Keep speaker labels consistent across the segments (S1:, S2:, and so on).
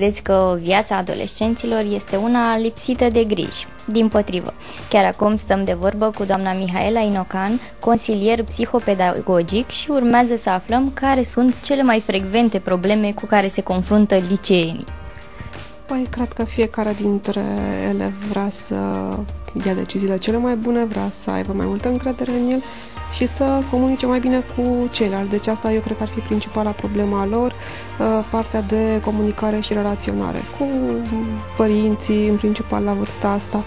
S1: Credeți că viața adolescenților este una lipsită de griji. Dimpotrivă, chiar acum stăm de vorbă cu doamna Mihaela Inocan, consilier psihopedagogic, și urmează să aflăm care sunt cele mai frecvente probleme cu care se confruntă liceenii.
S2: Păi, cred că fiecare dintre ele vrea să ia deciziile cele mai bune, vrea să aibă mai multă încredere în el și să comunice mai bine cu ceilalți. Deci asta eu cred că ar fi principala problema lor, partea de comunicare și relaționare cu părinții, în principal la vârsta asta,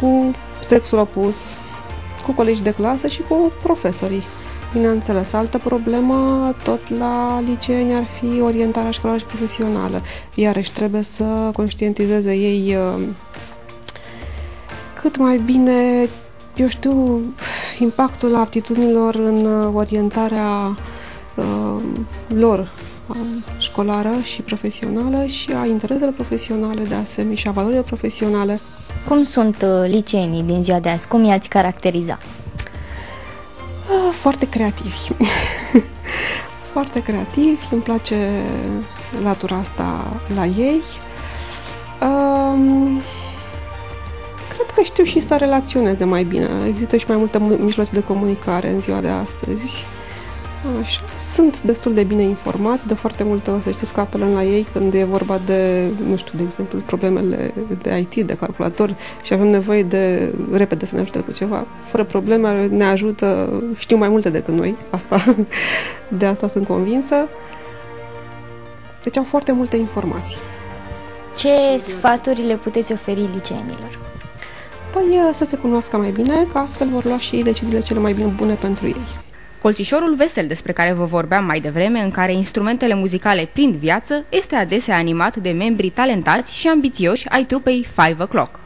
S2: cu sexul opus, cu colegi de clasă și cu profesorii. Bineînțeles, altă problemă tot la liceeni ar fi orientarea școlară și profesională. Iarăși trebuie să conștientizeze ei cât mai bine, eu știu, impactul aptitudinilor în orientarea lor școlară și profesională și a intereselor profesionale de asemenea și a valorilor profesionale.
S1: Cum sunt liceenii din ziua de azi? Cum i-ați caracteriza?
S2: Foarte creativi. Foarte creativi, îmi place latura asta la ei. Cred că știu și să relaționeze mai bine. Există și mai multe mijloace de comunicare în ziua de astăzi. Așa. Sunt destul de bine informați, de foarte multe ori să știți că apelăm la ei când e vorba de, nu știu, de exemplu, problemele de IT, de calculator și avem nevoie de repede să ne ajute cu ceva. Fără probleme ne ajută, știu mai multe decât noi, de asta sunt convinsă. Deci au foarte multe informații.
S1: Ce sfaturi le puteți oferi liceenilor?
S2: Păi să se cunoască mai bine, că astfel vor lua și ei deciziile cele mai bune pentru ei.
S3: Colțișorul vesel despre care vă vorbeam mai devreme, în care instrumentele muzicale prind viață, este adesea animat de membrii talentați și ambițioși ai trupei 5 O'Clock.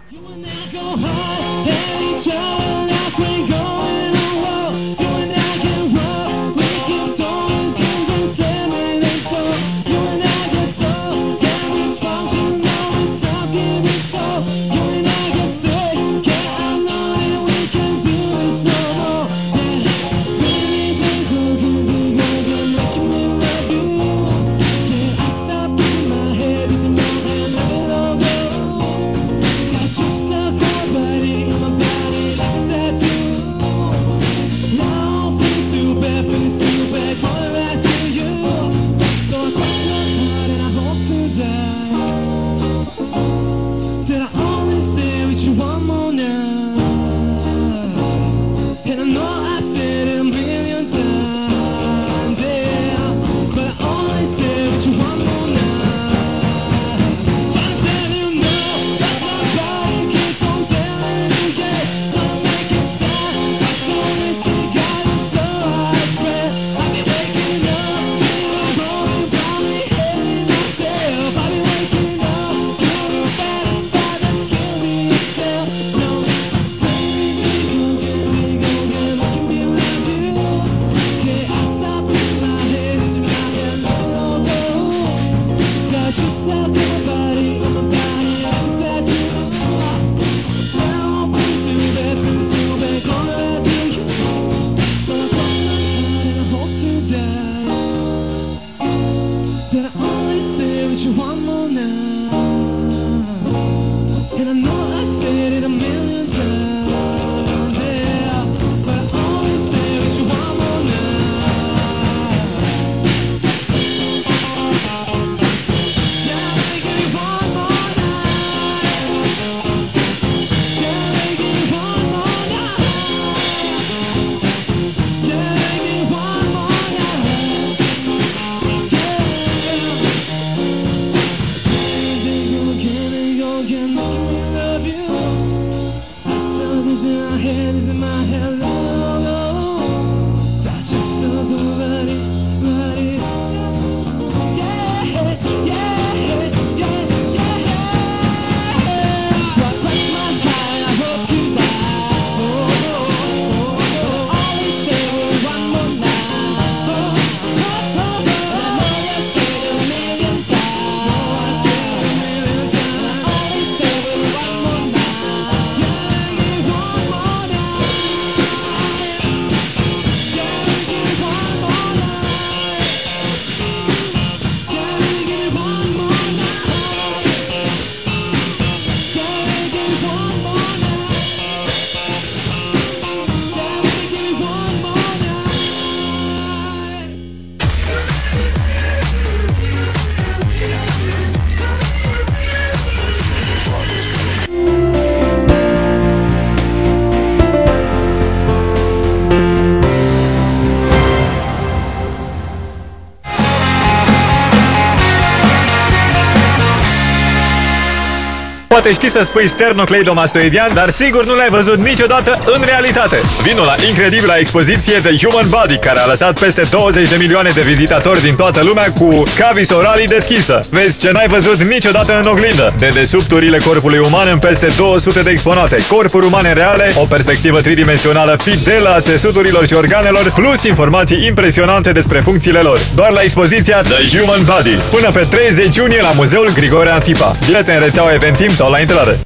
S4: Poate știi să spui sternocleidomastoidean, dar sigur nu l-ai văzut niciodată în realitate. Vino la incredibila expoziție The Human Body, care a lăsat peste 20 de milioane de vizitatori din toată lumea cu cavis oralii deschisă. Vezi ce n-ai văzut niciodată în oglindă. Dedesubturile corpului uman în peste 200 de exponate, corpuri umane reale, o perspectivă tridimensională fidelă a țesuturilor și organelor, plus informații impresionante despre funcțiile lor. Doar la expoziția The Human Body, până pe 30 iunie la Muzeul Grigore Antipa. Bilete în rețeaua Eventim sau la intrare.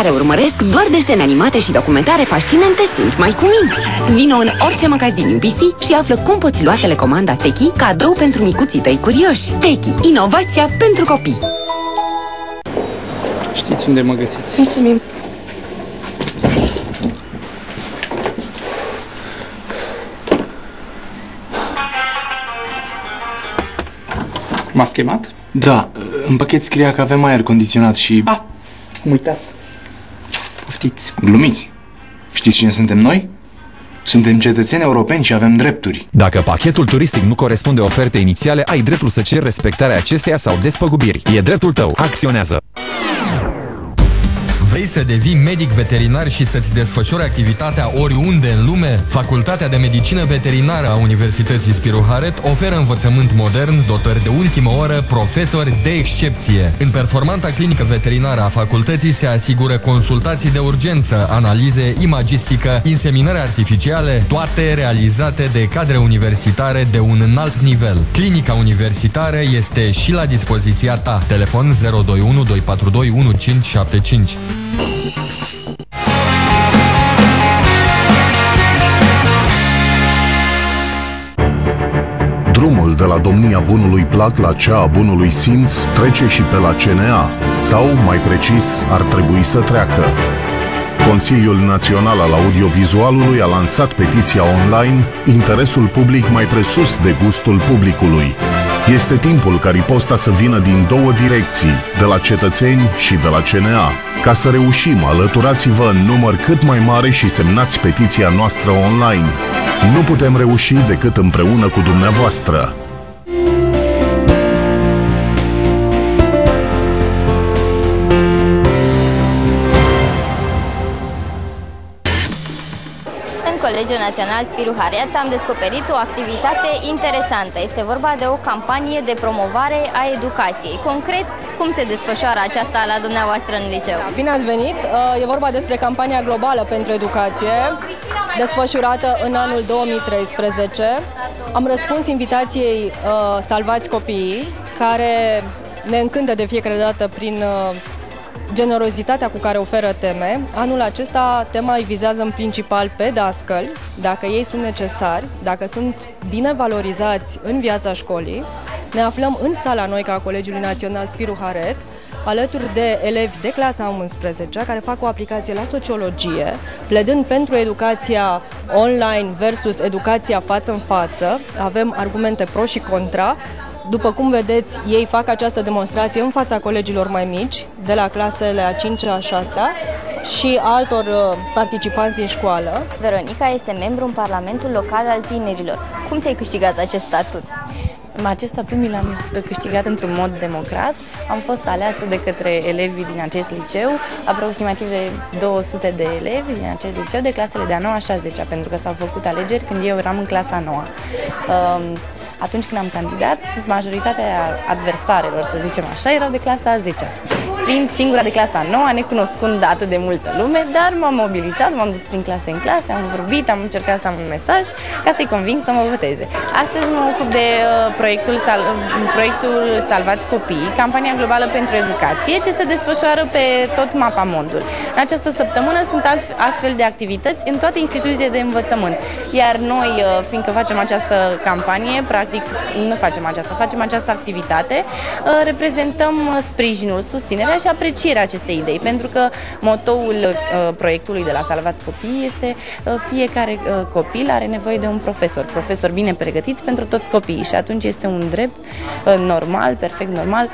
S5: Care urmăresc doar desene animate și documentare fascinante sunt mai cuminți. Vino în orice magazin UPC și află cum poți lua telecomanda Techi cadou pentru micuții tăi curioși. Techi, inovația pentru copii.
S6: Știți unde mă găsiți?
S5: Mulțumim!
S6: M-ați chemat?
S7: Da, în pachet scria că avem aer condiționat și...
S6: Am uitat. Poftiți.
S7: Glumiți. Știți cine suntem noi? Suntem cetățeni europeni și avem drepturi.
S8: Dacă pachetul turistic nu corespunde ofertei inițiale, ai dreptul să ceri respectarea acesteia sau despăgubiri. E dreptul tău. Acționează!
S9: Vrei să devii medic veterinar și să-ți desfășori activitatea oriunde în lume? Facultatea de Medicină Veterinară a Universității Spiru Haret oferă învățământ modern, dotări de ultimă oră, profesori de excepție. În performanta clinică veterinară a facultății se asigură consultații de urgență, analize, imagistică, inseminări artificiale, toate realizate de cadre universitare de un înalt nivel. Clinica universitară este și la dispoziția ta. Telefon 021 242 1575.
S10: Drumul de la domnia bunului plac la cea a bunului simț trece și pe la CNA, sau, mai precis, ar trebui să treacă. Consiliul Național al Audiovizualului a lansat petiția online Interesul public mai presus de gustul publicului. Este timpul ca riposta să vină din două direcții, de la cetățeni și de la CNA. Ca să reușim, alăturați-vă în număr cât mai mare și semnați petiția noastră online. Nu putem reuși decât împreună cu dumneavoastră.
S1: Colegiul Național Spiru Haret am descoperit o activitate interesantă. Este vorba de o campanie de promovare a educației. Concret, cum se desfășoară aceasta la dumneavoastră în liceu?
S11: Bine ați venit! E vorba despre campania globală pentru educație, desfășurată în anul 2013. Am răspuns invitației Salvați Copiii, care ne încântă de fiecare dată prin generozitatea cu care oferă teme. Anul acesta tema îi vizează în principal pe dascăli, dacă ei sunt necesari, dacă sunt bine valorizați în viața școlii. Ne aflăm în sala Noica a Colegiului Național Spiru Haret, alături de elevi de clasa 11 care fac o aplicație la sociologie, pledând pentru educația online versus educația față în față. Avem argumente pro și contra. După cum vedeți, ei fac această demonstrație în fața colegilor mai mici, de la clasele a 5-a, a 6-a și altor participanți din școală.
S1: Veronica este membru în Parlamentul Local al Tinerilor. Cum ți-ai câștigat acest statut?
S12: Acest statut mi l-am câștigat într-un mod democrat. Am fost aleasă de către elevii din acest liceu, aproximativ de 200 de elevi din acest liceu, de clasele de a 9-a și a 10-a, pentru că s-au făcut alegeri când eu eram în clasa a 9-a. Atunci când am candidat, majoritatea adversarelor, să zicem așa, erau de clasa a 10-a. Fiind singura de clasa a 9-a, necunoscând atât de multă lume, dar m-am mobilizat, m-am dus prin clase în clase, am vorbit, am încercat să am un mesaj ca să-i conving să mă voteze. Astăzi mă ocup de proiectul Salvați Copiii, campania globală pentru educație, ce se desfășoară pe tot mapamondul. În această săptămână sunt astfel de activități în toate instituțiile de învățământ. Iar noi, fiindcă facem această campanie, practic nu facem aceasta activitate, reprezentăm sprijinul, susținerea susținerea și aprecierea acestei idei, pentru că motoul proiectului de la Salvați Copiii este fiecare copil are nevoie de un profesori bine pregătiți pentru toți copiii și atunci este un drept normal, perfect normal,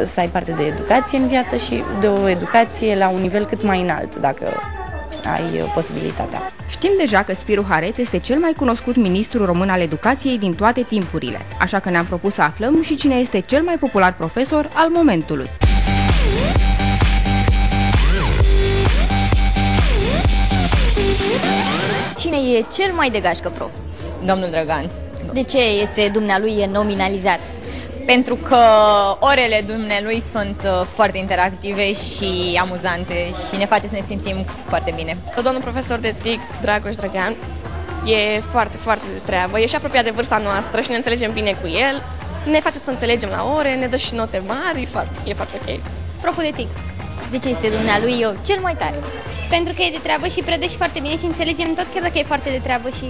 S12: să ai parte de educație în viață și de o educație la un nivel cât mai înalt, dacă ai posibilitatea.
S3: Știm deja că Spiru Haret este cel mai cunoscut ministru român al educației din toate timpurile, așa că ne-am propus să aflăm și cine este cel mai popular profesor al momentului.
S1: Cine e cel mai de gașcă prof?
S13: Domnul Drăgan.
S1: De ce este dumnealui nominalizat?
S13: Pentru că orele dumnealui sunt foarte interactive și amuzante și ne face să ne simțim foarte bine.
S14: Domnul profesor de TIC, Dragoș Drăgan, e foarte, foarte de treabă, e și apropiat de vârsta noastră și ne înțelegem bine cu el, ne face să înțelegem la ore, ne dă și note mari, e foarte ok.
S1: Proful de TIC, de ce este dumnealui cel mai tare?
S15: Pentru că e de treabă și predă și foarte bine și înțelegem tot, chiar dacă e foarte de treabă și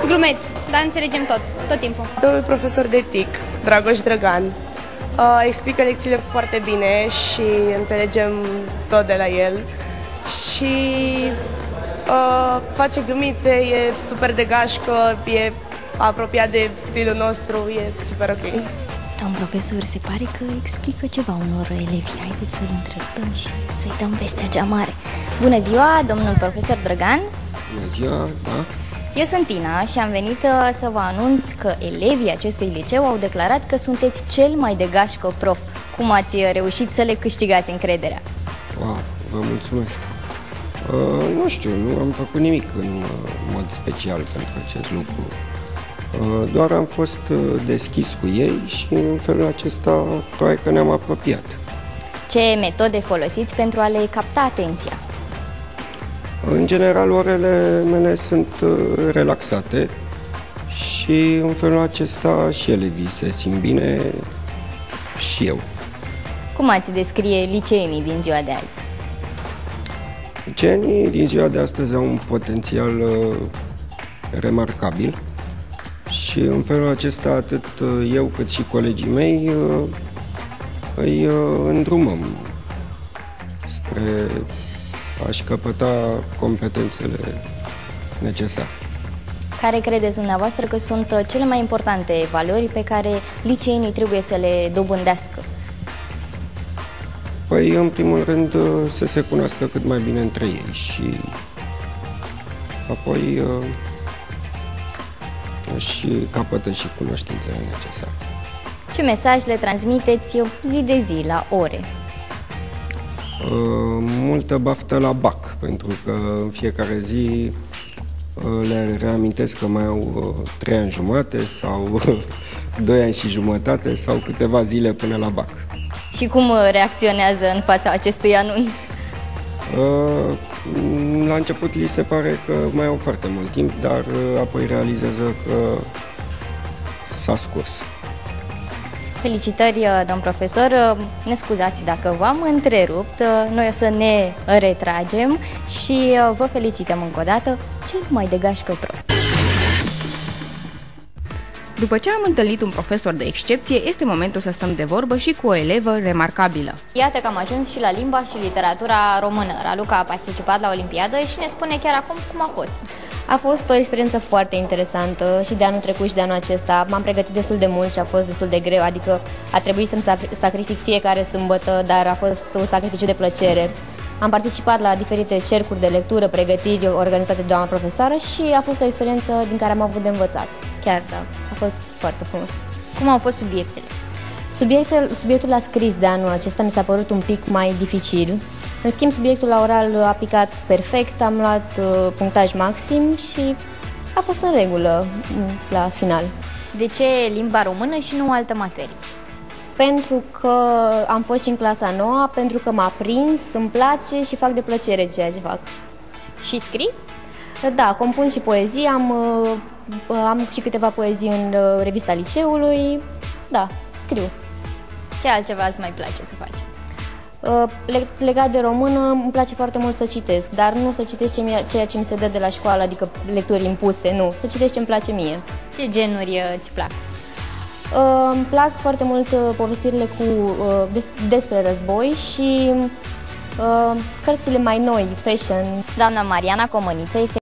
S15: glumeți, dar înțelegem tot timpul.
S16: Domnul profesor de TIC, Dragoș Drăgan, explică lecțiile foarte bine și înțelegem tot de la el și face glumițe, e super de gașcă, e apropiat de stilul nostru, e super ok.
S1: Domn profesor, se pare că explică ceva unor elevi. Haideți să-l întrerupăm și să-i dăm vestea cea mare. Bună ziua, domnul profesor Drăgan.
S17: Bună ziua, da.
S1: Eu sunt Tina și am venit să vă anunț că elevii acestui liceu au declarat că sunteți cel mai de gașcă prof. Cum ați reușit să le câștigați încrederea?
S17: Wow, vă mulțumesc. Nu știu, nu am făcut nimic în mod special pentru acest lucru. Doar am fost deschis cu ei și în felul acesta tocmai că ne-am apropiat.
S1: Ce metode folosiți pentru a le capta atenția?
S17: În general, orele mele sunt relaxate și în felul acesta și elevii se simt bine și eu.
S1: Cum ați descrie liceenii din ziua de azi?
S17: Liceenii din ziua de astăzi au un potențial remarcabil și în felul acesta atât eu cât și colegii mei îi îndrumăm spre a-și căpăta competențele necesare.
S1: Care credeți dumneavoastră că sunt cele mai importante valori pe care liceenii trebuie să le dobândească?
S17: Păi, în primul rând, să se cunoască cât mai bine între ei și apoi își capătă și cunoștințele necesare.
S1: Ce mesaj le transmiteți zi de zi, la ore?
S17: Multă baftă la bac, pentru că în fiecare zi le reamintesc că mai au 3 ani jumate sau 2 ani și jumătate sau câteva zile până la bac.
S1: Și cum reacționează în fața acestui anunț?
S17: La început li se pare că mai au foarte mult timp, dar apoi realizează că s-a scurs.
S1: Felicitări, domn profesor. Ne scuzați dacă v-am întrerupt. Noi o să ne retragem și vă felicităm încă o dată, cel mai de gașcă prof.
S3: După ce am întâlnit un profesor de excepție, este momentul să stăm de vorbă și cu o elevă remarcabilă.
S1: Iată că am ajuns și la limba și literatura română. Raluca a participat la Olimpiadă și ne spune chiar acum cum a fost.
S11: A fost o experiență foarte interesantă și de anul trecut și de anul acesta. M-am pregătit destul de mult și a fost destul de greu, adică a trebuit să-mi sacrific fiecare sâmbătă, dar a fost un sacrificiu de plăcere. Am participat la diferite cercuri de lectură, pregătiri organizate de doamna profesoară și a fost o experiență din care am avut de învățat. Chiar, da, a fost foarte frumos.
S1: Cum au fost subiectele?
S11: Subiectul la scris de anul acesta mi s-a părut un pic mai dificil. În schimb, subiectul la oral a picat perfect, am luat punctaj maxim și a fost în regulă la final.
S1: De ce limba română și nu altă materie?
S11: Pentru că am fost și în clasa 9, pentru că m-a prins, îmi place și fac de plăcere ceea ce fac.
S1: Și scrii?
S11: Da, compun și poezii, am și câteva poezii în revista liceului, da, scriu.
S1: Ce altceva îți mai place să faci?
S11: Legat de română, îmi place foarte mult să citesc, dar nu să citesc ceea ce mi se dă de la școală, adică lecturi impuse, nu, să citesc ce îmi place mie.
S1: Ce genuri îți plac?
S18: Îmi plac foarte mult povestirile despre război și cărțile mai noi, fashion.
S1: Doamna Mariana Comăniță este